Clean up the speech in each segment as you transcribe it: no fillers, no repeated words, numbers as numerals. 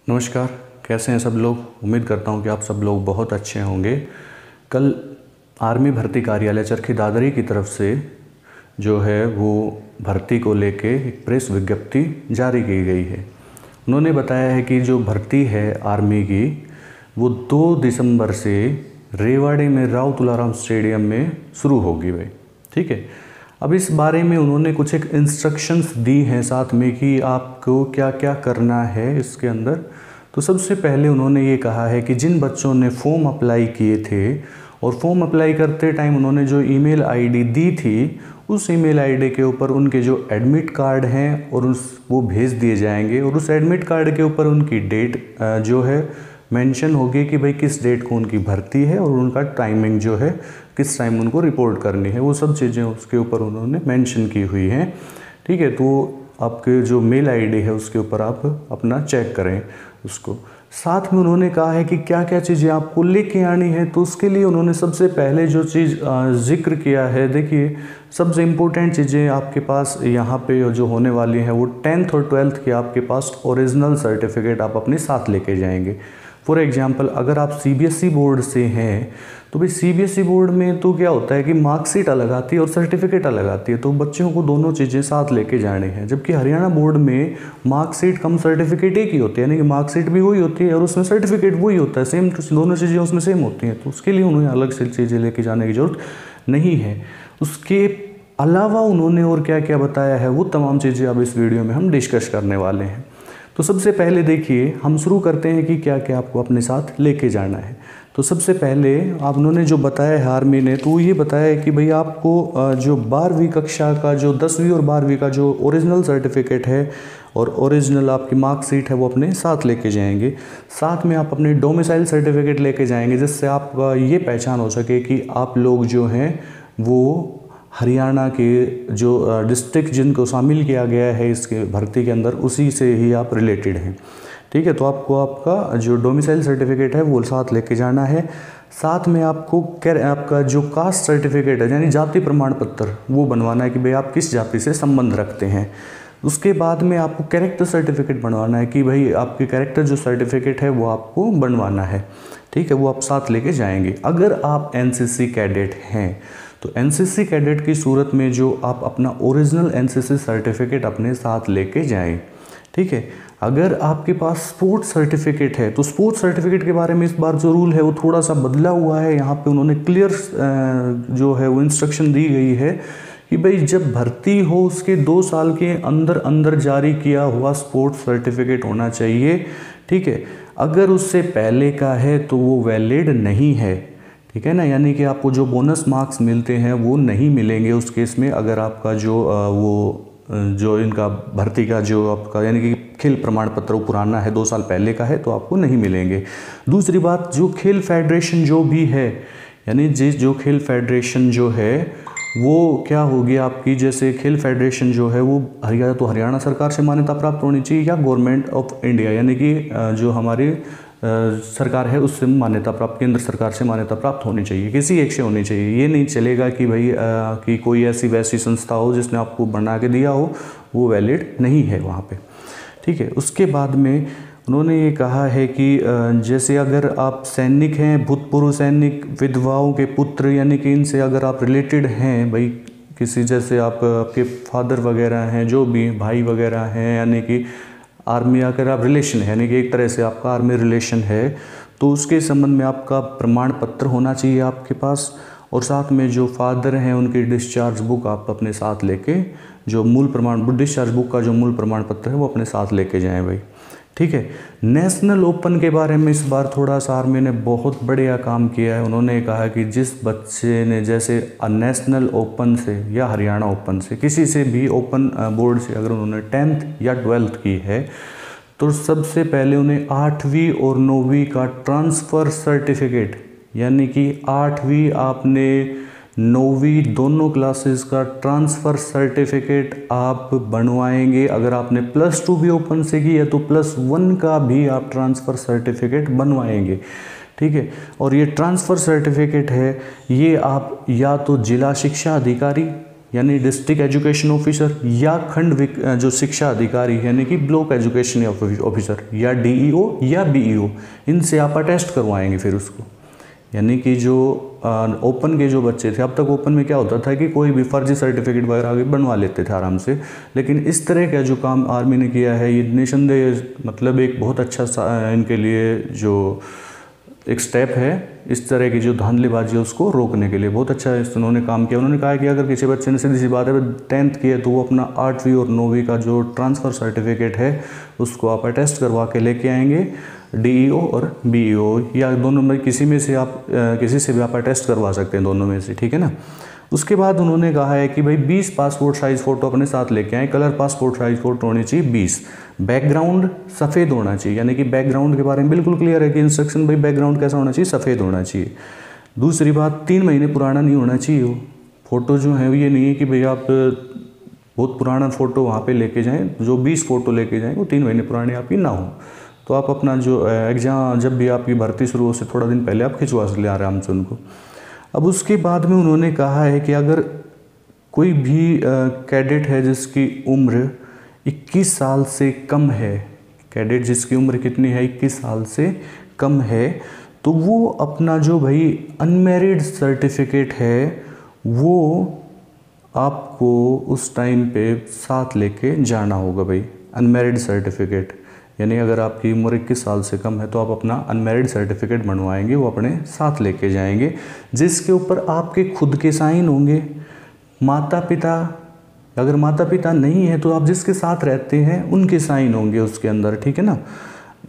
नमस्कार। कैसे हैं सब लोग। उम्मीद करता हूं कि आप सब लोग बहुत अच्छे होंगे। कल आर्मी भर्ती कार्यालय चरखी दादरी की तरफ से जो है वो भर्ती को लेके एक प्रेस विज्ञप्ति जारी की गई है। उन्होंने बताया है कि जो भर्ती है आर्मी की वो 2 दिसंबर से रेवाड़ी में राव तुलाराम स्टेडियम में शुरू होगी भाई। ठीक है। अब इस बारे में उन्होंने कुछ एक इंस्ट्रक्शंस दी हैं साथ में कि आपको क्या क्या करना है इसके अंदर। तो सबसे पहले उन्होंने ये कहा है कि जिन बच्चों ने फॉर्म अप्लाई किए थे और फॉर्म अप्लाई करते टाइम उन्होंने जो ईमेल आईडी दी थी उस ईमेल आईडी के ऊपर उनके जो एडमिट कार्ड हैं और वो भेज दिए जाएंगे और उस एडमिट कार्ड के ऊपर उनकी डेट जो है मेंशन होगी कि भाई किस डेट को उनकी भर्ती है और उनका टाइमिंग जो है किस टाइम उनको रिपोर्ट करनी है, वो सब चीज़ें उसके ऊपर उन्होंने मेंशन की हुई हैं। ठीक है। तो आपके जो मेल आईडी है उसके ऊपर आप अपना चेक करें उसको। साथ में उन्होंने कहा है कि क्या क्या चीज़ें आपको लेके आनी है। तो उसके लिए उन्होंने सबसे पहले जो चीज़ जिक्र किया है, देखिए सबसे इम्पोर्टेंट चीज़ें आपके पास यहाँ पे जो होने वाली हैं वो 10th और 12th की आपके पास ओरिजिनल सर्टिफिकेट आप अपने साथ लेके जाएंगे। फॉर एग्जांपल अगर आप सीबीएसई बोर्ड से हैं तो भाई सीबीएसई बोर्ड में तो क्या होता है कि मार्कशीट अलग आती है और सर्टिफिकेट अलग आती है, तो बच्चों को दोनों चीज़ें साथ लेके जाने हैं। जबकि हरियाणा बोर्ड में मार्कशीट कम सर्टिफिकेट एक ही होती है, यानी कि मार्कशीट भी वही होती है और उसमें सर्टिफिकेट वही होता है, सेम दोनों चीज़ें उसमें सेम होती हैं। तो उसके लिए उन्हें अलग से चीज़ें लेके जाने की ज़रूरत नहीं है। उसके अलावा उन्होंने और क्या क्या बताया है वो तमाम चीज़ें अब इस वीडियो में हम डिस्कस करने वाले हैं। तो सबसे पहले देखिए हम शुरू करते हैं कि क्या क्या आपको अपने साथ लेके जाना है। तो सबसे पहले आप उन्होंने जो बताया है आर्मी ने, तो ये बताया है कि भाई आपको जो 12वीं कक्षा का जो 10वीं और 12वीं का जो ओरिजिनल सर्टिफिकेट है और ओरिजिनल आपकी मार्कशीट है वो अपने साथ लेके जाएंगे। साथ में आप अपने डोमिसाइल सर्टिफिकेट लेके जाएंगे जिससे आपका ये पहचान हो सके कि आप लोग जो हैं वो हरियाणा के जो डिस्ट्रिक्ट जिनको शामिल किया गया है इसके भर्ती के अंदर उसी से ही आप रिलेटेड हैं। ठीक है। तो आपको आपका जो डोमिसाइल सर्टिफिकेट है वो साथ लेके जाना है। साथ में आपको आपका जो कास्ट सर्टिफिकेट है यानी जाति प्रमाण पत्र वो बनवाना है कि भाई आप किस जाति से संबंध रखते हैं। उसके बाद में आपको कैरेक्टर सर्टिफिकेट बनवाना है कि भाई आपके कैरेक्टर जो सर्टिफिकेट है वो आपको बनवाना है। ठीक है। वो आप साथ लेके जाएंगे। अगर आप एनसीसी कैडेट हैं तो एनसीसी कैडेट की सूरत में जो आप अपना ओरिजिनल एनसीसी सर्टिफिकेट अपने साथ लेके जाएं। ठीक है। अगर आपके पास स्पोर्ट्स सर्टिफिकेट है तो स्पोर्ट्स सर्टिफिकेट के बारे में इस बार जो रूल है वो थोड़ा सा बदला हुआ है। यहाँ पे उन्होंने क्लियर जो है वो इंस्ट्रक्शन दी गई है कि भाई जब भर्ती हो उसके 2 साल के अंदर अंदर जारी किया हुआ स्पोर्ट्स सर्टिफिकेट होना चाहिए। ठीक है। अगर उससे पहले का है तो वो वैलिड नहीं है। ठीक है ना, यानी कि आपको जो बोनस मार्क्स मिलते हैं वो नहीं मिलेंगे उस केस में। अगर आपका जो इनका भर्ती का जो आपका यानी कि खेल प्रमाण पत्र पुराना है 2 साल पहले का है तो आपको नहीं मिलेंगे। दूसरी बात, जो खेल फेडरेशन जो भी है यानी जो खेल फेडरेशन जो है वो क्या होगी आपकी, जैसे खेल फेडरेशन जो है वो हरियाणा सरकार से मान्यता प्राप्त होनी चाहिए या गवर्नमेंट ऑफ इंडिया यानी कि जो हमारी सरकार है उससे मान्यता प्राप्त, केंद्र सरकार से मान्यता प्राप्त होनी चाहिए, किसी एक से होनी चाहिए। ये नहीं चलेगा कि भाई कि कोई ऐसी वैसी संस्था हो जिसने आपको बना के दिया हो, वो वैलिड नहीं है वहाँ पे। ठीक है। उसके बाद में उन्होंने ये कहा है कि जैसे अगर आप सैनिक हैं, भूतपूर्व सैनिक, विधवाओं के पुत्र यानी कि इनसे अगर आप रिलेटेड हैं भाई किसी, जैसे आपके फादर वगैरह हैं, जो भी भाई वगैरह हैं, यानी कि आर्मी अगर आप रिलेशन है यानी कि एक तरह से आपका आर्मी रिलेशन है तो उसके संबंध में आपका प्रमाण पत्र होना चाहिए आपके पास। और साथ में जो फादर हैं उनकी डिस्चार्ज बुक आप अपने साथ लेके, जो मूल डिस्चार्ज बुक का जो मूल प्रमाण पत्र है वो अपने साथ लेके जाएं भाई। ठीक है। नेशनल ओपन के बारे में इस बार थोड़ा सा आर्मी ने बहुत बढ़िया काम किया है। उन्होंने कहा कि जिस बच्चे ने जैसे नेशनल ओपन से या हरियाणा ओपन से किसी से भी ओपन बोर्ड से अगर उन्होंने 10th या 12th की है तो सबसे पहले उन्हें 8वीं और 9वीं का ट्रांसफ़र सर्टिफिकेट यानी कि 8वीं आपने 9वीं दोनों क्लासेस का ट्रांसफ़र सर्टिफिकेट आप बनवाएंगे। अगर आपने +2 भी ओपन से की है तो +1 का भी आप ट्रांसफ़र सर्टिफिकेट बनवाएंगे। ठीक है। और ये ट्रांसफ़र सर्टिफिकेट है ये आप या तो जिला शिक्षा अधिकारी यानी डिस्ट्रिक्ट एजुकेशन ऑफिसर, या जो शिक्षा अधिकारी यानी कि ब्लॉक एजुकेशन ऑफिसर, या डीईओ या बीईओ, इनसे आप अटेस्ट करवाएंगे फिर उसको। यानी कि जो ओपन के जो बच्चे थे, अब तक ओपन में क्या होता था कि कोई भी फर्जी सर्टिफिकेट वगैरह आगे बनवा लेते थे आराम से, लेकिन इस तरह का जो काम आर्मी ने किया है, ये निसंदेह मतलब एक बहुत अच्छा इनके लिए जो एक स्टेप है, इस तरह की जो धांधलीबाजी है उसको रोकने के लिए बहुत अच्छा उन्होंने काम किया। उन्होंने कहा कि अगर किसी बच्चे ने, सीधी सी बात है, 10th की है तो वो अपना 8वीं और 9वीं का जो ट्रांसफ़र सर्टिफिकेट है उसको आप अटेस्ट करवा के लेके आएंगे, डीईओ और बीईओ या दोनों में किसी में से आप किसी से भी आप अटेस्ट करवा सकते हैं, दोनों में से, ठीक है ना। उसके बाद उन्होंने कहा है कि भाई 20 पासपोर्ट साइज़ फ़ोटो अपने साथ लेके आएँ, कलर पासपोर्ट साइज़ फ़ोटो होनी चाहिए 20, बैकग्राउंड सफ़ेद होना चाहिए, यानी कि बैकग्राउंड के बारे में बिल्कुल क्लियर है कि इंस्ट्रक्शन, भाई बैकग्राउंड कैसा होना चाहिए, सफ़ेद होना चाहिए। दूसरी बात, 3 महीने पुराना नहीं होना चाहिए वो फ़ोटो जो है। ये नहीं है कि भाई आप बहुत पुराना फ़ोटो वहाँ पे लेके जाएं, जो 20 फ़ोटो लेके जाएं वो 3 महीने पुराने आपकी ना हो। तो आप अपना जो एग्ज़ाम, जब भी आपकी भर्ती शुरू हो से थोड़ा दिन पहले आप खिंचवा ले आराम से उनको। अब उसके बाद में उन्होंने कहा है कि अगर कोई भी कैडेट है जिसकी उम्र 21 साल से कम है, कैडेट जिसकी उम्र कितनी है, 21 साल से कम है, तो वो अपना जो भाई अनमैरिड सर्टिफिकेट है वो आपको उस टाइम पे साथ लेके जाना होगा भाई, अनमैरिड सर्टिफिकेट। यानी अगर आपकी उम्र 21 साल से कम है तो आप अपना अनमैरिड सर्टिफिकेट बनवाएंगे, वो अपने साथ लेके जाएंगे, जिसके ऊपर आपके खुद के साइन होंगे। माता पिता, अगर माता पिता नहीं है तो आप जिसके साथ रहते हैं उनके साइन होंगे उसके अंदर, ठीक है ना।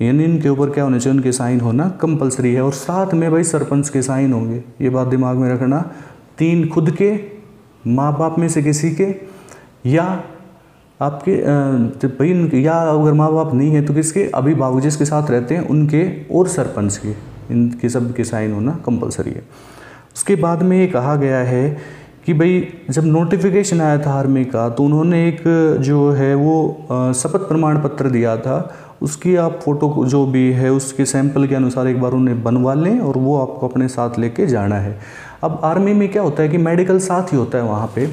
यानी इनके ऊपर क्या होना चाहिए, उनके साइन होना कंपलसरी है, और साथ में भाई सरपंच के साइन होंगे, ये बात दिमाग में रखना। 3 खुद के, माँ बाप में से किसी के, या आपके भाई, या अगर माँ बाप नहीं है तो किसके, अभिभावक जिसके साथ रहते हैं उनके, और सरपंच के, इनके सब के साइन होना कंपलसरी है। उसके बाद में ये कहा गया है कि भाई जब नोटिफिकेशन आया था आर्मी का तो उन्होंने एक जो है वो शपथ प्रमाण पत्र दिया था, उसकी आप फ़ोटो जो भी है उसके सैंपल के अनुसार एक बार उन्हें बनवा लें और वो आपको अपने साथ लेके जाना है। अब आर्मी में क्या होता है कि मेडिकल साथ ही होता है वहाँ पे,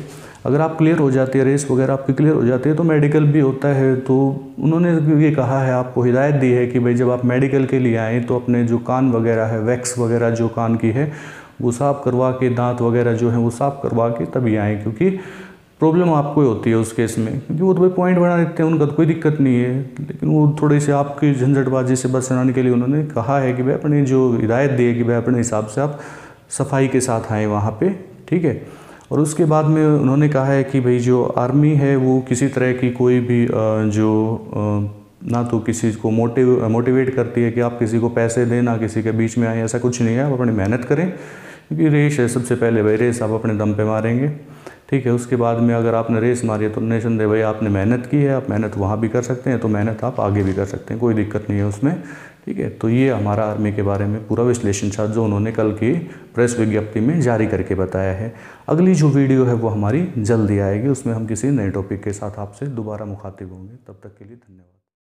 अगर आप क्लियर हो जाती है, रेस वगैरह आपकी क्लियर हो जाती है तो मेडिकल भी होता है। तो उन्होंने ये कहा है, आपको हिदायत दी है कि भाई जब आप मेडिकल के लिए आएँ तो अपने जो कान वगैरह है, वैक्स वगैरह जो कान की है वो साफ़ करवा के, दांत वगैरह जो है वो साफ़ करवा के तभी आएँ, क्योंकि प्रॉब्लम आपको ही होती है उस केस में, क्योंकि वो तो भाई पॉइंट बना देते हैं, उनका तो कोई दिक्कत नहीं है, लेकिन वो थोड़ी सी आपकी झंझटबाजी से बचाने के लिए उन्होंने कहा है कि भाई अपनी जो हिदायत दी है कि भाई अपने हिसाब से आप सफाई के साथ आएँ वहाँ पे, ठीक है। और उसके बाद में उन्होंने कहा है कि भाई जो आर्मी है वो किसी तरह की कोई भी ना तो किसी को मोटिवेट करती है कि आप किसी को पैसे दें, ना किसी के बीच में आए, ऐसा कुछ नहीं है। आप अपनी मेहनत करें, क्योंकि रेस है, सबसे पहले भाई रेस आप अपने दम पे मारेंगे, ठीक है। उसके बाद में अगर आपने रेस मारी है तो निसंदेह भाई आपने मेहनत की है, आप मेहनत वहाँ भी कर सकते हैं, तो मेहनत आप आगे भी कर सकते हैं, कोई दिक्कत नहीं है उसमें, ठीक है। तो ये हमारा आर्मी के बारे में पूरा विश्लेषण था जो उन्होंने कल की प्रेस विज्ञप्ति में जारी करके बताया है। अगली जो वीडियो है वो हमारी जल्दी आएगी, उसमें हम किसी नए टॉपिक के साथ आपसे दोबारा मुखातिब होंगे। तब तक के लिए धन्यवाद।